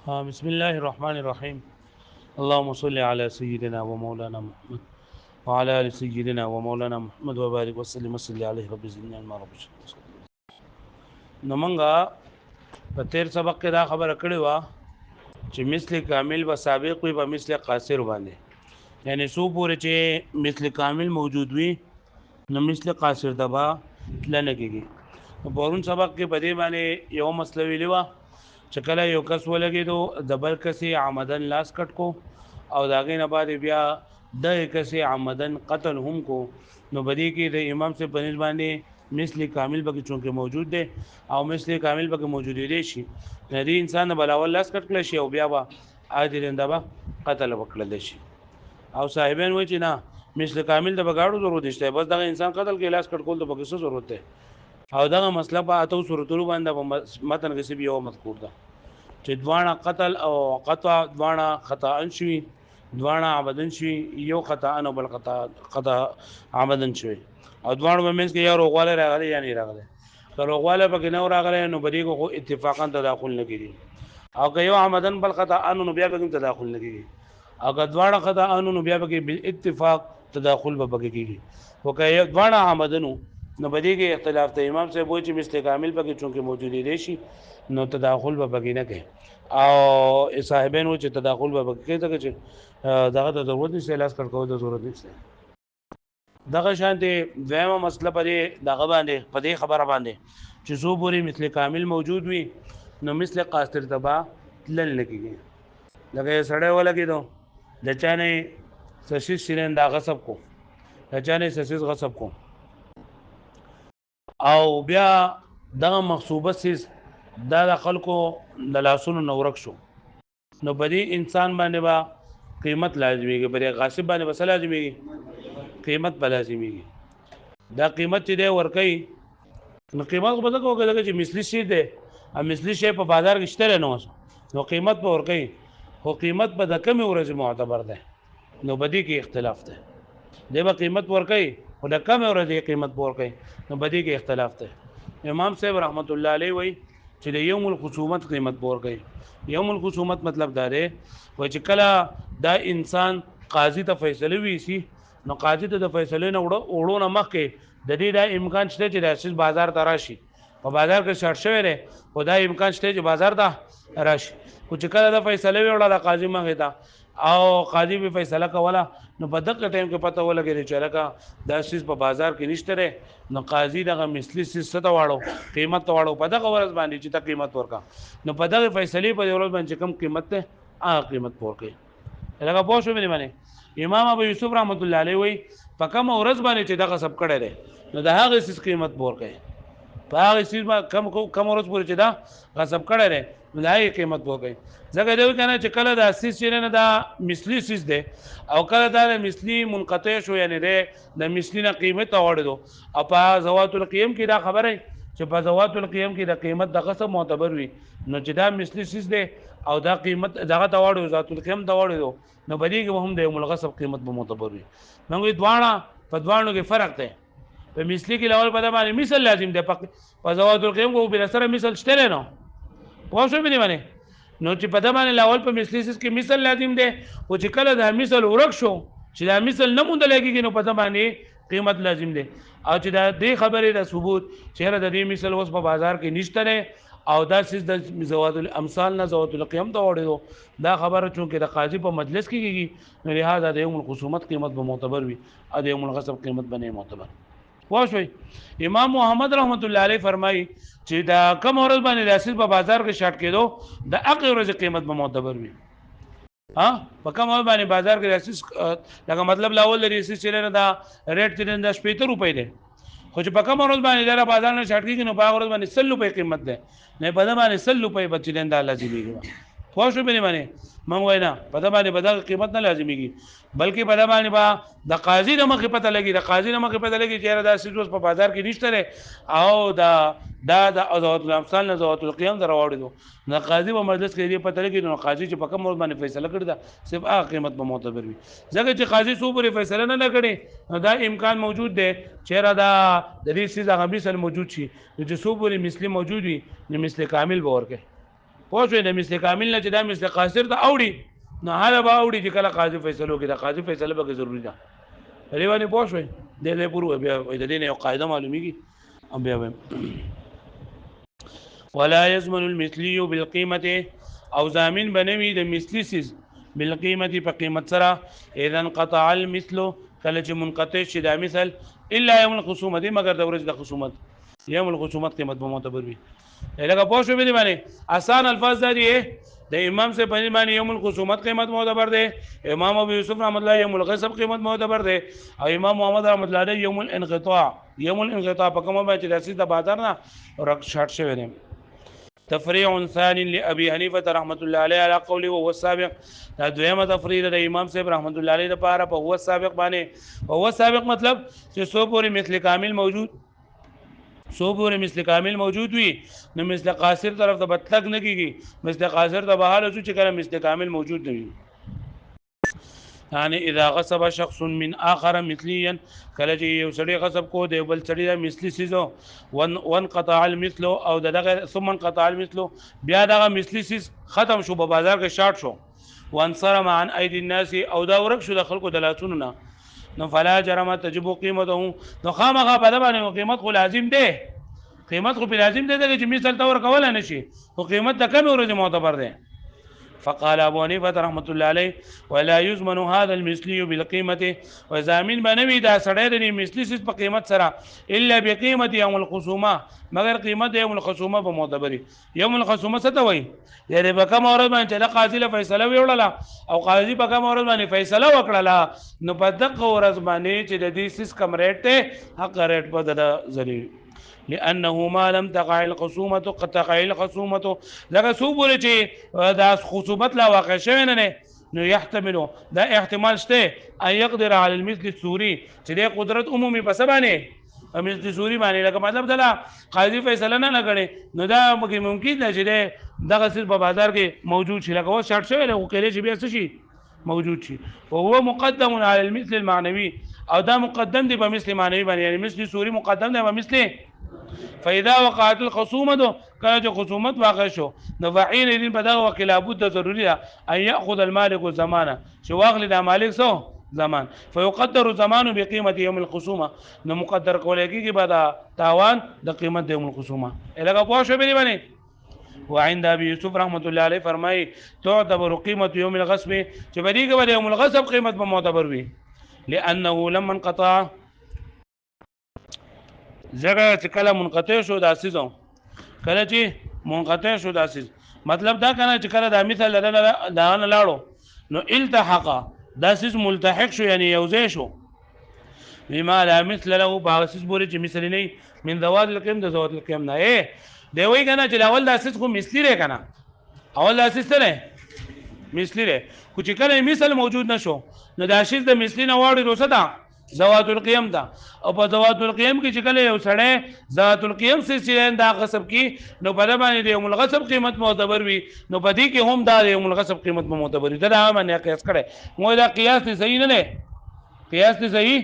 بسم الله الرحمن الرحيم. اللهم صل على سيدنا ومولانا محمد وعلى ال سيدنا ومولانا محمد وبارك وسلم وصل عليه رب زدنا ما رب نو منګه په تیر سبق کې دا خبره کړې و چې مثل کامل و سابق وي په مثل قاصر باندې، یعنی سو پورې چې مثل کامل موجود وي نو مثل قاصر دبا لنه کېږي. پرون سبق کې په دې باندې یو مسله ویلی وه چې کله یو کس ولګېدو د بل کسې عمدن لاس کټ کو او د هغې نه بعد بیا دغې کسې عمدن قتل هم کو، نو بدې کې د امام سے په نسبت باندې مثل کامل پکې چونکې موجود دی او مثل کامل پکې موجودېدی شي، د دې انسان د بلاول لاس کټ کړی شي او بیا به عادلنده به قتل وکړلی شي. او صاحبین وایي چې نه، مثل کامل د بګاړو ضرورت نشته، بس دغه انسان قتل کې لاس کټ کول د پکې څه ضرورت دی. او دغه مسله په اتو صورتونو باندې په متن کې سبي یو مذکور ده چې دوانه قتل او قطع دوانه خطا شوي، دوانه عمدن شوي، یو خطا او بل خطا عمدن شوي، او دوانه په منځ کې یو روغواله راغلی یا نه راغلی. که روغواله پکې نه راغلی نو بدی کو اتفاقا تداخل نه کیږي، او که یو عمدن بل خطا نو بیا به تداخل نه کیږي، او که دوانه خطا نو بیا به بالاتفاق تداخل به پکې کیږي. او که دوانه عمدنو نو بدی کې اختلاف ته امام صاحب وایي چې مثل کامل پکې چونکې موجودې دي شي نو تداخل به پکې نه کوي، او صاحبین و چې تداخل به پکې کوي ځکه چې دغه د ضرورت نشته، لاس کټ کول د ضرورت نشته. دغه شانتې دویمه مسله په دې دغه باندې په دې خبره باندې چې څو پورې مثل کامل موجود وي نو مثل قاصر تبا تلل نه کېږي. لکه یو سړی ولګېدو د چا نه سشیز سلنډا غصب کو، د چا نه سشیز غصب کو او بیا دغه مغصوبه سیز دا د خلکو د لاسونو نه ورک شو، نو په دې انسان باندې با قیمت لازمیږي، په دې غاصب باندې به څه لازمیږي؟ قیمت به لازمیږي. دا قیمت چې دی ورکوي نو قیمت خو به ځکه وکړي چې مثلي شی دی او مثلي شی په بازار کې شته نه اوس، نو قیمت به ورکوي، خو قیمت به د کمې ورځې معتبر دی، نو په دې کې اختلاف دی. دی به قیمت ورکوي خو د کمې ورځې قیمت به ورکوي، نو په دې کې اختلاف دی. امام صاحب رحمت الله علیه وایي چې د یوم الخصومت قیمت به ورکوي. یوم الخصومت مطلب دا دی وایي چې کله دا انسان قاضي ته فیصله ویسي نو قاضي ته د فیصلې نه وړو نه مخکې د دې دا امکان شته چې دا شیز بازار ته راشي، په بازار کې شارټ شوی دی خو دا امکان شته چې بازار ته راشي، خو چې کله دا فیصله ویوړه د قاضي مخې ته او قاضي به فیصله کوله نو په دغه ټایم کې پته ولګېږي چې لکه دا شیز په بازار کې نشته دی، نو قاضي دغه مثلي شیز څه ته واړو؟ قیمت ته واړو په دغه ورځ باندې چې ته قیمت ورکړه، نو په دغه فیصلې په ورځ باندې چې کوم قیمت دی هغه قیمت ورکړي. لکه پوه شو مې باندې امام ابو یوسف رحمت الله علیه وایي په کوم ورځ باندې چې دغه سب کړی دی نو د هغه شیز قیمت ورکړي، په هغه شیز باندې کم ورځ پورې چې دا غصب کړی دی نو د هغې قیمت ورکړي. ځکه دی که نه چې کله دا سیز چې نه دا مثلي سیز دی او کله دا د مثلي منقطع شو، یعنی دی د مثلي نه قیمت ته واړېدو، او په ذوات القیم کې دا خبره چې په ذوات القیم کې د قیمت د غصب معتبر وي، نو چې دا مثلي سیز دی او دا قیمت دغه ته واړو ذات القیم ته واړېدو نو په دې کې هم د یوم الغصب قیمت به معتبر وي. موږ دواړه په دواړو کې فرق دی. په مثلي کې لاول په دا باندې مثل لازم دی، په ذوات القیم کو بل سره مثل شته نه پوه شو مې باندې، نو چې په دا باندې لاول په مثلي سیس کې مثل لازم دی، او چې کله دا مثل ورک شو چې دا مثل نه موندل کېږي نو په دا باندې قیمت لازم دی. او چې دا دې خبرې د ثبوت چې د دې مثل اوس په بازار کې نشته دی او دا سیس د ذوات الامثال نه ذوات القیم ته وړېدو، دا خبره چونکې د قاضي په مجلس کې کېږي نو لهذا د یوم الخصومت قیمت به معتبر وي او د یوم الغصب قیمت به نه معتبر. پوه شوئ؟ امام محمد رحمت الله علیه فرمایي چې دا کم ورځ باندې د اساس په بازار کې شاټ کېدو د هغې ورځې قیمت به معتبر وي. په کم ورځ باندې بازار کې د اساس لکه مطلب لاول د اساس چې نه دا ریټ چې د 80 روپۍ دی، خو چې په کم ورځ باندې دا بازار نه شاټ کېږي نو په هغه ورځ باندې 100 روپۍ قیمت دی، نه په دا باندې 100 روپۍ به چې دا لازمېږي. پوه شو مې باندې موږ وایو نه په دا باندې به دغه قیمت نه لازمېږي، بلکې په دا باندې به د قاضي د مخې پته لګي، د قاضي د مخې پته لګي چې یاره دا سیز اوس په بازار کې نشته دی او دا د ذوات الامثال نه ذوات القیم ته راوړېدو، نو قاضي په مجلس کې دې پته لګي نو قاضي چې په کوم ورځ باندې فیصله کړې ده صرف هغه قیمت به معتبر وي. ځکه چې قاضي څو پورې فیصله نه کړي نو دا امکان موجود دی چې یاره دا د دې سیز هغه مثل موجود شي، چې څو پورې مثلي موجود وي نو مثل کامل به ورکړي. پوه شوې د مثل کامل نه چې دا مثل قاصر ته اوړي نو هغه به اوړي چې کله قاضي فیصلو کې د قاضي فیصله به ضروري ده لري باندې پوه شوې د دې پورو بیا د دې یو قاعده معلومیږي ام بیا ولا يضمن المثلي بالقيمه او ضامن بنوي د مثلی سیز بالقيمه په قیمت سره اذا انقطع المثل کله چې منقطع شي دا مثل الا يوم الخصومه مگر د ورځې د خصومت يوم الخصومت قیمت به معتبر وي لکه پوه شو به دی باندې آسان الفاظ دي د امام سے په باندې یوم الخصومت قیمت معتبر دی امام ابو یوسف رحمۃ اللہ یوم الغصب قیمت معتبر دی او امام محمد رحمۃ اللہ علیہ یوم الانقطاع په کومه باندې د سیده بازار نه رک شاټ شوی دی تفريع ثاني لأبي حنيفة رحمة الله عليه على قوله وهو السابق دا دویمه تفریع د امام صاحب رحمت الله علیه لپاره په هو السابق باندې هو السابق مطلب چې سو پورې مثل کامل موجود وي نو مثل قاصر طرف ته بتلک نه کیږي مثل قاصر ته بحاله چې کله مثل کامل موجود نه وي یعنی اذا غصب شخص من اخر مثليا کله چې یو سړی غصب کو دی بل سړی د مثلی سیزو وانقطع المثل او دغه ثم انقطع المثل بیا دغه مثلی سیز ختم شو په بازار کې شارټ شو وانصرم عن ايدي الناس او دا ورک شو د خلکو د لاسونو نه نو فلا جرم تجب قیمته نو خامخا په دبانې قیمت خو لازم دی قیمت خو په لازم دی چې مثال تور کول نه شي او قیمت د کم ورځې معتبر دی فقال ابو حنيفه رحمه الله عليه ولا يضمن هذا المثلي بالقيمه وزامن بنوي دا سړی د مثلی سیس په قیمت سره الا بقيمه يوم الخصومه مگر قیمت یوم الخصومه په معتبري یوم الخصومه څه ته وایي یعنی په کوم ورځ باندې د قاضي له فیصله ویوړله او قاضي په کوم ورځ باندې فیصله وکړه نو په دغه ورځ باندې چې د دې سیس کم ریټ ته حق ریټ په د ذری لانه ما لم تقع الخصومه قد تقع الخصومه لکه سوبول چې دا خصومت لا واقع شوی نه نو يحتمل دا احتمال شته ان يقدر على المثل السوري چې د قدرت عمومي په سبانه مثل سوري باندې لکه مطلب دا قاضي فیصله نه کړي نو دا ممکن ده چې دغه صرف په بازار کې موجود شي لکه و شرط شوی له کله چې بیا څه شي موجود شي وهو مقدم على المثل المعنوي او دا مقدم دی په مثل معنوي باندې یعنی مثل سوري مقدم دی په مثل فاذا وقعت الخصومه کله چې خصومت واقع شو نو وحين دین په دغه وکیل ابود ضروري ده ان ياخذ المالك زمانه چې واخلي د مالک سو زمان فيقدر زمانه بقيمه يوم الخصومه نو مقدر کولای کیږي بعد تاوان د قیمت د یوم الخصومه الګه پوه شو به باندې وعند ابي يوسف رحمه الله عليه فرمای تعتبر قيمه يوم الغصب چې بدی کې به يوم الغصب قیمت به معتبر وي لانه لما انقطع زګه چې کله منقطع شو د اسیزو کله چې منقطع شو د اسیز مطلب دا کنه چې کله د مثال دا نه لاړو نو التحق دا اسیز ملتحق شو یعنی یوځای شو بما لا مثل له باغسیز بوري چې مثل نه من ذوات القيم د ذوات القيم نه دی وی کنه چې اول د اسیز خو مثلی لري کنه اول د اسیز ته مثلی لري خو چې کله مثال موجود نشو نو د اسیز د مثلی نه واړي روسه ده ذوات القيم دا او په ذوات القيم کې چې کله یو سړی ذات القيم سلسله دا غصب کی نو په باندې د یوم الغصب قیمت معتبر وي نو په دې کې هم دا د یوم الغصب قیمت معتبر وي دا باندې قیاس کړي مو دا قیاس صحیح نه قیاس صحیح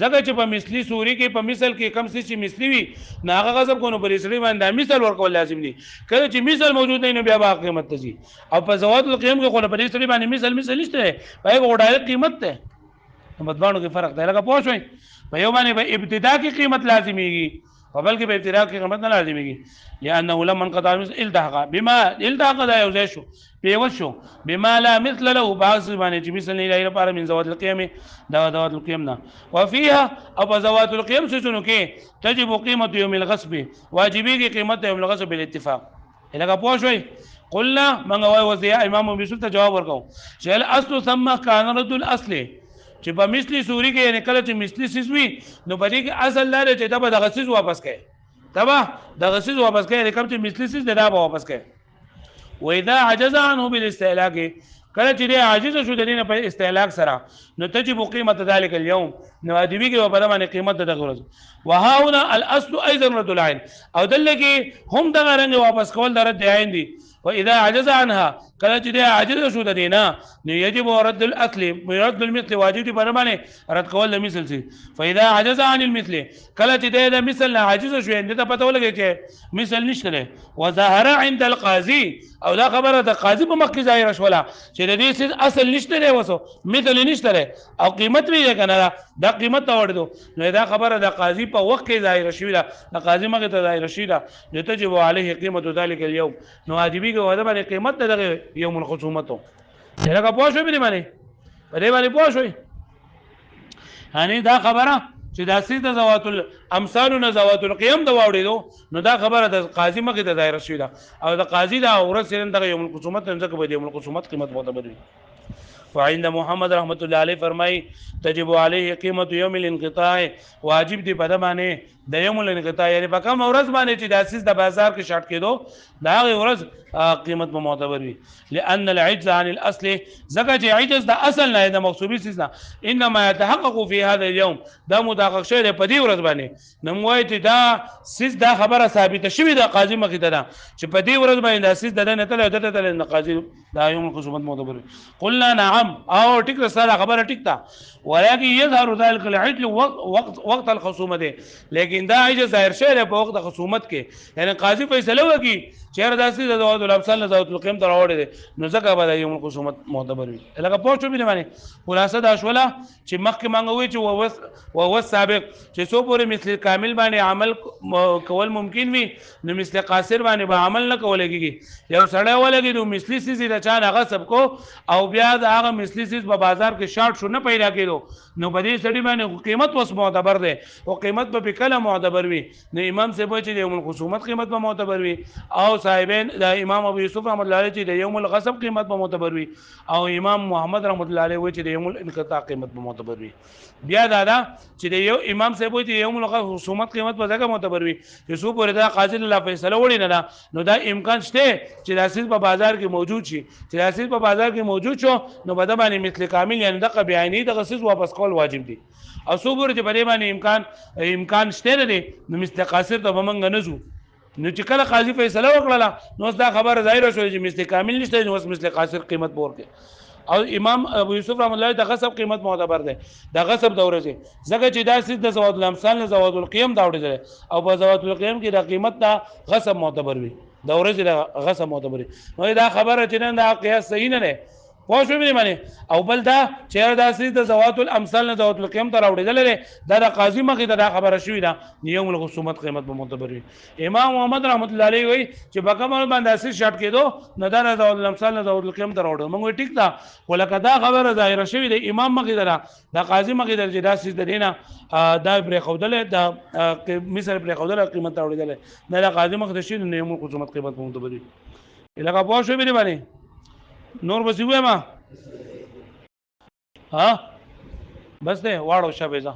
زګه چې په مثلی سوري کې په مثال کې کم څه چې مثلی وي ناغه غصب کو نو په سړي باندې مثال ورکول لازم دي کله چې مثال موجود نه نو بیا با قیمت تزي او په ذوات القيم کې خو په سړي باندې مثال نشته په یو ډایرکټ قیمت ته مطبانو کې فرق دی لکه پوه شئ په یو باندې په ابتدا کې قیمت لازميږي او بلکې په ابتدا کې قیمت نه لازميږي لانه لما انقطع التحق بما التحق دا یو ځای شو پیو شو بما لا مثل له بعض باندې چې مثل نه لري لپاره من ذوات القيم دا ذوات القيم نه وفيها او ذوات القيم سونو کې تجب قيمه يوم الغصب واجبي کې قیمت يوم الغصب بالاتفاق لکه پوه شئ قلنا من هو وزيا امام ابو يوسف ته جواب ورکاو چې الاصل ثم كان رد الاصل چې په مثلی سوري کې یعنی کله چې مثلی سیس وي نو په دې کې اصل لاره چې تبه دغه سیس واپس کړي تبه دغه سیس واپس کړي کوم چې مثلی سیس دا به واپس کړي و اذا عجز عنه بالاستهلاك کله چې عاجز شو د دې په استهلاک سره نو تجب قیمت ذلك اليوم نو ادبي کې په باندې قیمت دغه ورځ وها هنا الاصل ايضا رد العين او دلته کې هم دغه رنګ واپس کول درته عین دي و اذا عجز عنها کله چې دی عاجز شو د دینه نو یجب رد الاصل رد المثل واجب دی باندې رد کول د مثل سي فاذا عجز عن المثل کله چې دی د مثل نه عاجز شو اند ته پته ولګي چې مثل نشته وظهر عند القاضي او دا خبره د قاضي په مخ کې ظاهر شوله چې د دې اصل نشته دی وسو مثل نشته او قیمت وی کنه دا قیمت ته وړدو نو دا خبره د قاضي په وخت کې ظاهر شوی دا د قاضي مخ ته ظاهر شوی دا تجب عليه قیمت ذلك اليوم نو واجبې کې ودا باندې قیمت دغه یوم الخصومت څنګه پوه شو به باندې په دې باندې پوه شو یعنی دا خبره چې دا سیده زوات الامثال نه زوات القيم دا واوړېدو نو دا خبره د قاضي مخ ته ظاهر شوی دا او د قاضي دا اورس دغه یوم الخصومت څنګه به یوم الخصومت قیمت معتبر وي فعند محمد رحمت الله علیه فرمای تجب علیه قیمت یوم الانقطاع واجب دی په دمانه د یوم الانقطاع یعنی په کوم ورځ باندې چې د اساس د بازار کې شارټ کېدو دا ورځ قیمت به معتبر وي لان العجز عن الاصل زکه چې عجز د اصل نه د مغصوبي سیسه انما يتحقق في هذا اليوم دا متحقق شوی په دې ورځ باندې نموای چې دا سیس دا خبره ثابته شوی د قاضي مخې ته ده چې په دې ورځ باندې د اساس د نه تل د قاضي دا یوم الخصومت معتبر وي قلنا نعم او ټیک سره خبره ټیک تا ولكن يظهر ذلك العجل وقت الخصومه ده لیکن دا عجز ظاهر شوی په وخت د خصومت کې یعنی قاضي فیصله وکي چیر داسې د زوات الامثال نه زوات القيم تر اوري دي نو ځکه به یوم الخصومت معتبر وي لکه پوښتنه به باندې خلاصه دا شوله چې مخکې مانګوي چې و سابق چې سو پورې مثل کامل باندې عمل کول ممکن وي نو مثل قاصر باندې به عمل نه کول کېږي یو سړی ولګي نو مثلی سیز د چا هغه سب کو او بیا د هغه مثلی سیز په بازار کې شارټ شو نه پیدا کېدو نو په دې سړي باندې قیمت وس معتبر ده او قیمت په کله معتبر وي نو امام سے به چې یوم الخصومت قیمت په معتبر وي او صاحبین د امام ابو یوسف رحمۃ اللہ علیہ چې د یوم الغصب قیمت په معتبر وي او امام محمد رحمۃ اللہ علیہ چې د یوم الانقطاع قیمت په معتبر وي بیا دا چې د یو امام صاحب چې یوم الخصومت قیمت په ځکه معتبر وي چې سو پورې دا قاضي الله فیصله وړي نه نو دا امکان شته چې د اساس په بازار کې موجود شي چې د اساس په بازار کې موجود شو نو بده باندې مثل کامل یعنی د بیانې د اساس واپس کول واجب دي او سو پورې چې په باندې امکان شته نه نو مثل قاصر ته بمنګ نه زو نو چې کله قاضي فیصله وکړه نو دا خبره ظاهر شو چې مثل کامل نشته نو مثل قاصر قیمت پور کې او امام ابو یوسف رحم الله د غصب قیمت معتبر ده د غصب دوره دي ځکه چې دا سید د زوات الامثال نه زوات القيم دا وړي او په زوات القيم کې د قیمت دا غصب معتبر وي دوره دي د غصب معتبر نو دا خبره چې نه دا قیاس صحیح نه ده پوه شو به معنی او بل دا چې دا سید د زوات الامثال نه زوات القيم تر وړي دا د قاضي مخې ته دا خبره شوې ده یوم الخصومت قیمت به معتبر وي امام محمد رحمت الله علیه وی چې بکمل باندې اساس شرط کېدو نه دا زوات الامثال نه زوات القيم تر وړي موږ ټیک دا ولکه دا خبره ظاهر شوې ده امام مخې ته دا قاضي مخې ته چې دا سید دینه دا بر خودل دا مثال بر خودل قیمت تر وړي نه دا قاضي مخې ته شي نه یوم الخصومت قیمت به معتبر وي لکه پوه شو به باندې نور بس وې ما ها بس ده واړو شابه